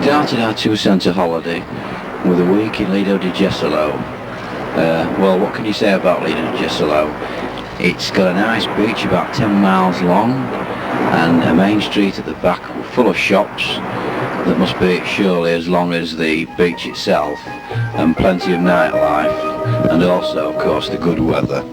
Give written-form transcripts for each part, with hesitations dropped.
Started our two-centre holiday with a week in Lido di Jessolo. Well, what can you say about Lido di Jessolo? It's got a nice beach about 10 miles long and a main street at the back full of shops that must be surely as long as the beach itself, and plenty of nightlife, and also of course the good weather.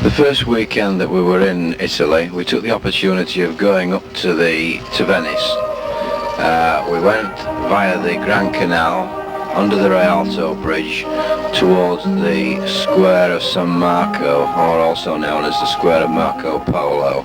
The first weekend that we were in Italy, we took the opportunity of going up to Venice. We went via the Grand Canal, under the Rialto Bridge, towards the square of San Marco, or also known as the square of Marco Polo.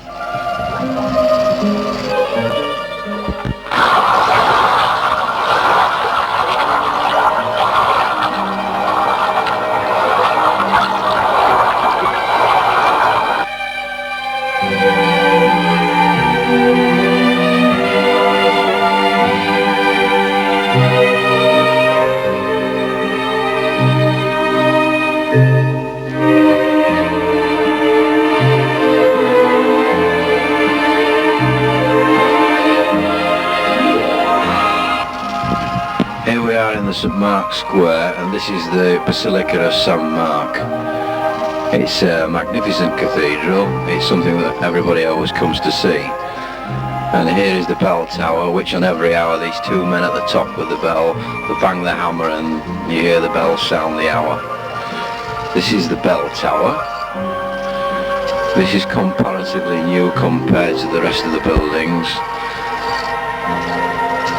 Here we are in the St Mark's Square, and this is the Basilica of St Mark. It's a magnificent cathedral. It's something that everybody always comes to see. And here is the bell tower, which on every hour these two men at the top with the bell, they bang the hammer and you hear the bell sound the hour. This is the bell tower. This is comparatively new compared to the rest of the buildings.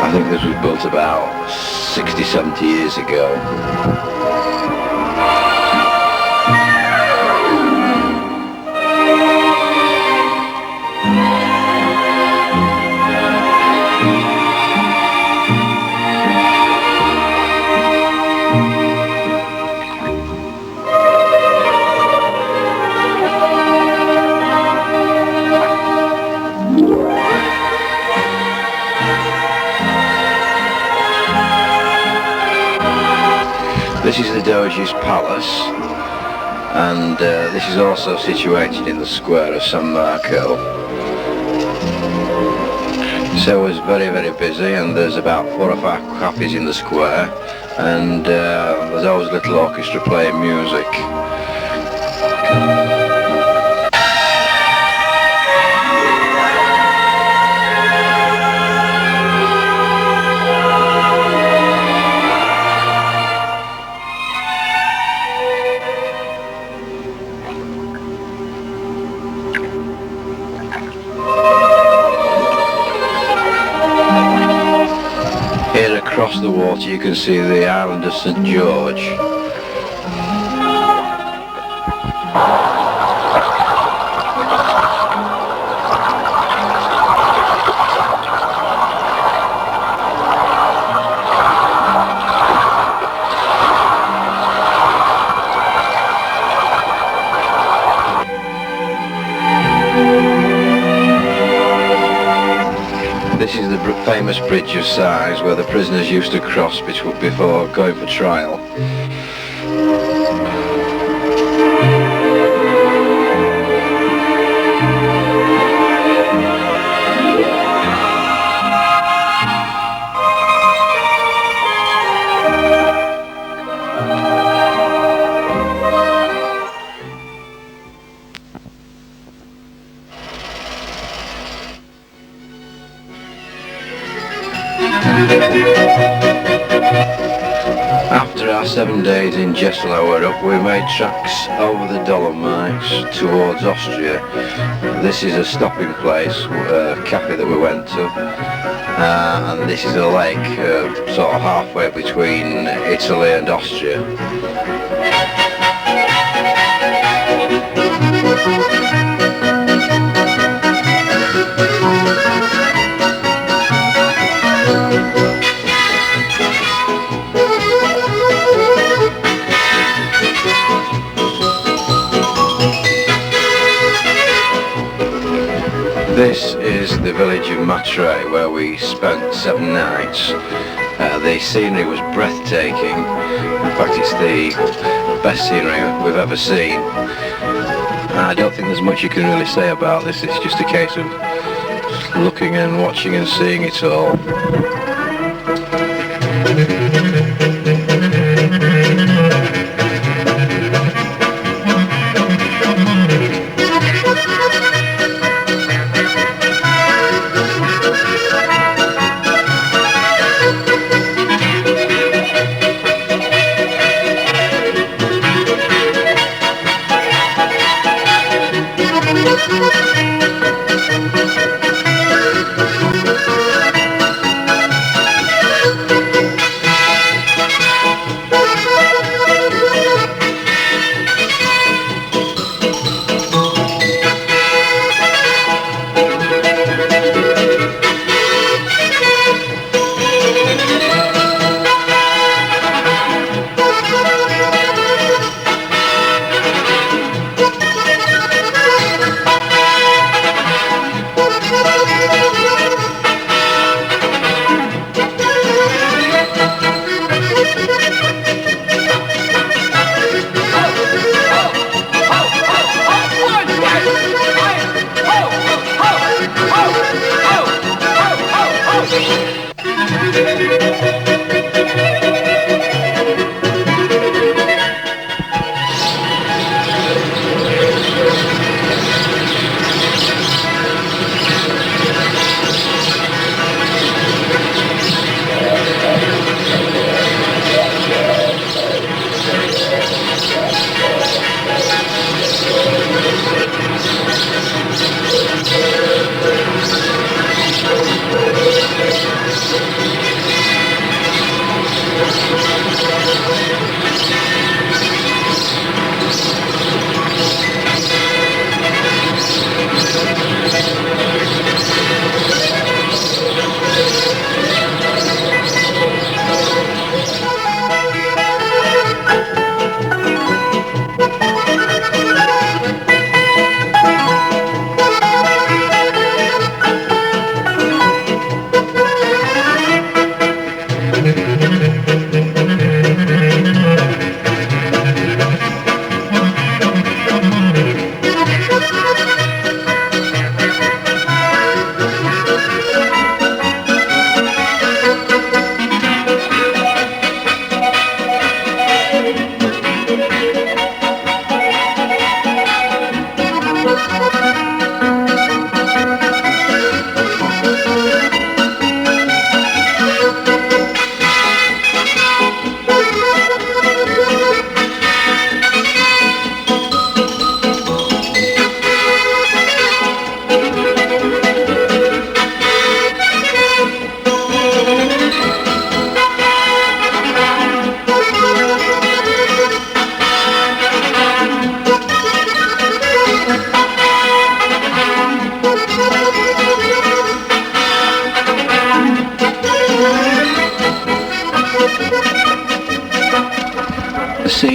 I think this was built about 60, 70 years ago. This is the Doge's Palace, and this is also situated in the square of San Marco. So it's very, very busy, and there's about 4 or 5 cafes in the square, and there's always a little orchestra playing music. Here across the water you can see the island of St. George. This is the famous Bridge of Sighs, where the prisoners used to cross before going for trial. After our 7 days in Jessolo were up, we made tracks over the Dolomites towards Austria. This is a stopping place, a cafe that we went to, and this is a lake sort of halfway between Italy and Austria. This is the village of Matre, where we spent 7 nights. The scenery was breathtaking. In fact, it's the best scenery we've ever seen. I don't think there's much you can really say about this. It's just a case of looking and watching and seeing it all.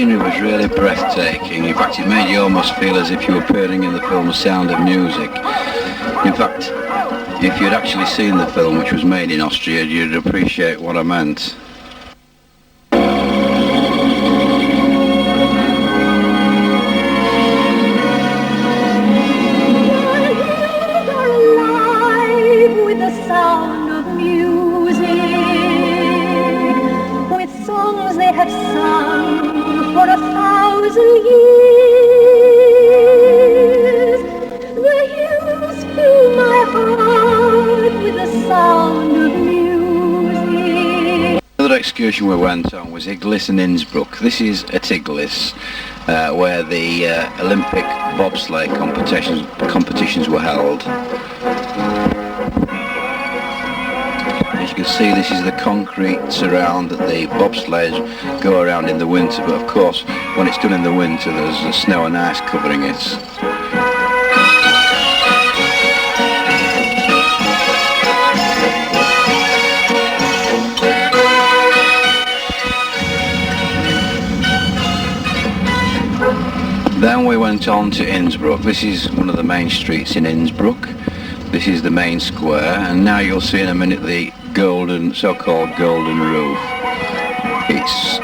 scenery was really breathtaking. In fact, it made you almost feel as if you were appearing in the film Sound of Music. In fact, if you'd actually seen the film, which was made in Austria, you'd appreciate what I meant. Another excursion we went on was Iglis and Innsbruck. This is at Iglis, where the Olympic bobsleigh competitions were held. As you can see, this is the concrete surround that the bobsleighs go around in the winter, but of course when it's done in the winter there's snow and ice covering it. Then we went on to Innsbruck. This is one of the main streets in Innsbruck. This is the main square, and now you'll see in a minute the so-called golden roof. It's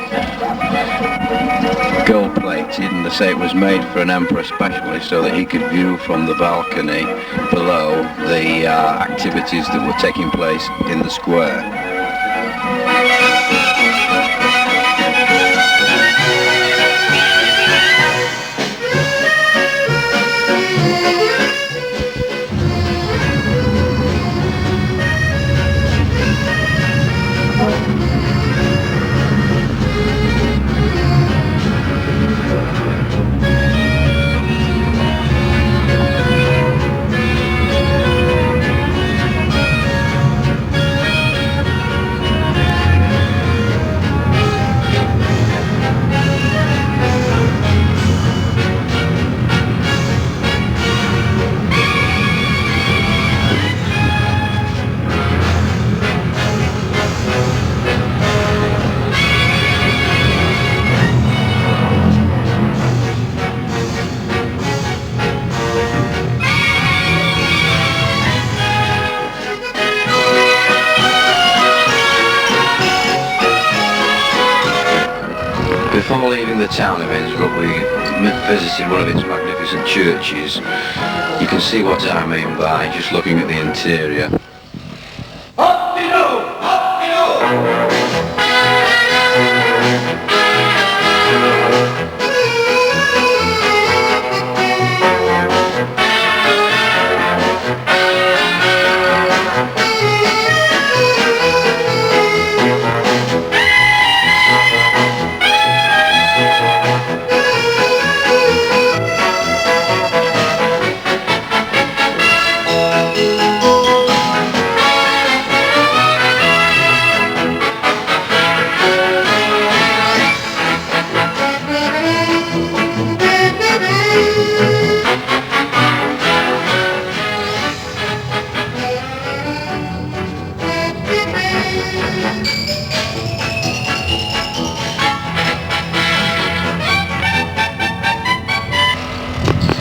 gold-plated, and they say it was made for an emperor especially so that he could view from the balcony below the activities that were taking place in the square. Before leaving the town of Innsbruck, we visited one of its magnificent churches. You can see what I mean by just looking at the interior.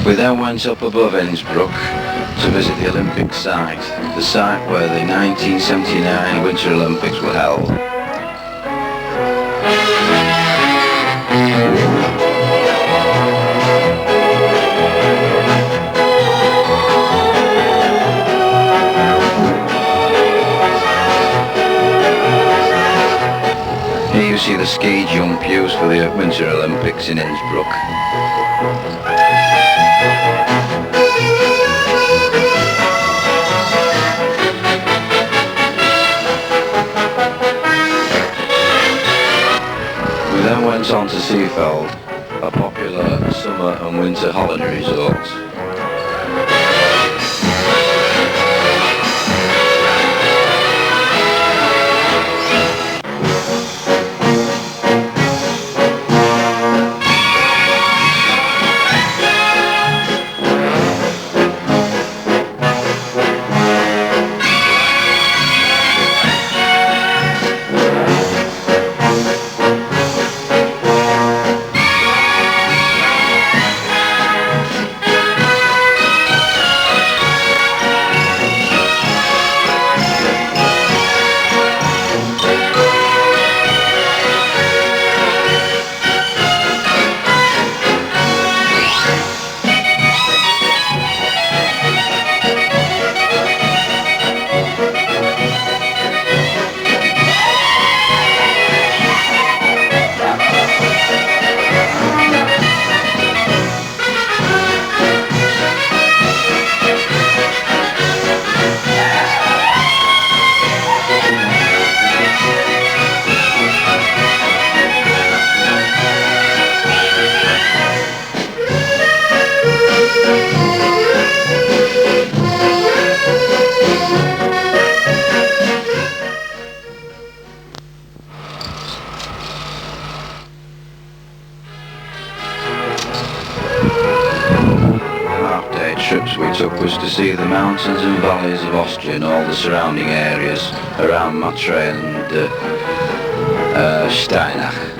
We then went up above Innsbruck to visit the Olympic site, the site where the 1979 Winter Olympics were held. Here you see the ski jump used for the Winter Olympics in Innsbruck. We then went on to Seefeld, a popular summer and winter holiday resort. trips we took was to see the mountains and valleys of Austria and all the surrounding areas around Matra and Steinach.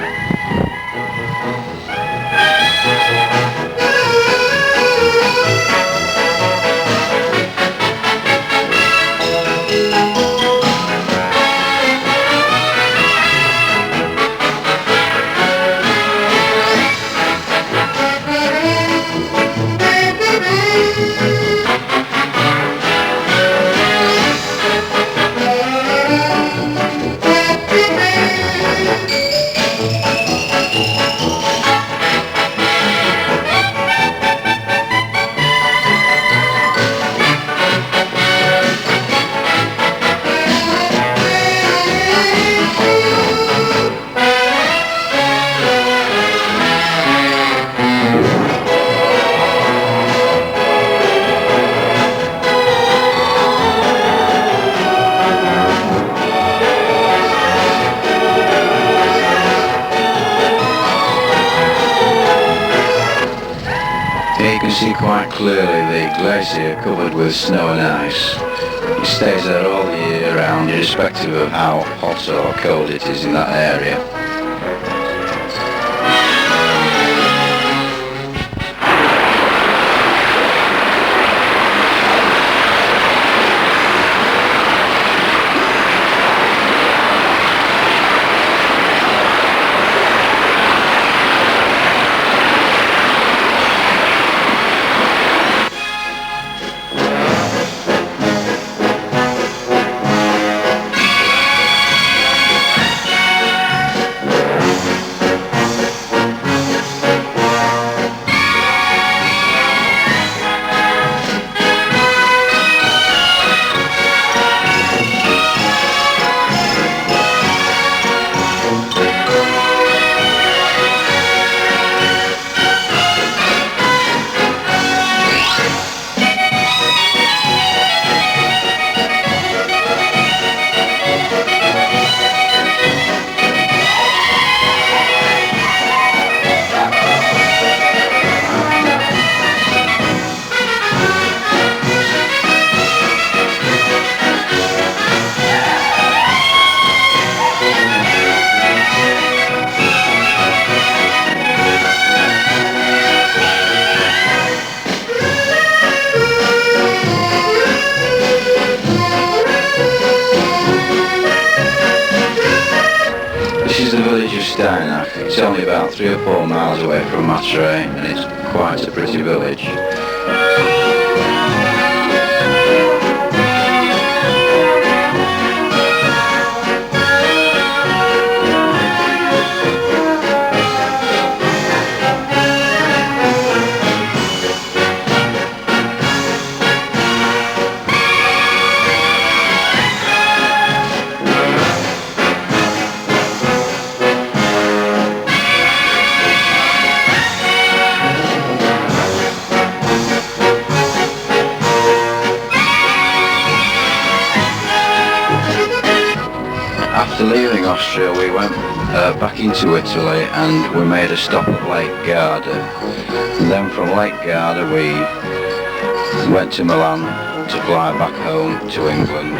Here you can see quite clearly the glacier covered with snow and ice. It stays there all the year round, irrespective of how hot or cold it is in that area. This is the village of Steinach. It's only about 3 or 4 miles away from Matra and it's quite a pretty village. After leaving Austria we went back into Italy and we made a stop at Lake Garda. And then from Lake Garda we went to Milan to fly back home to England.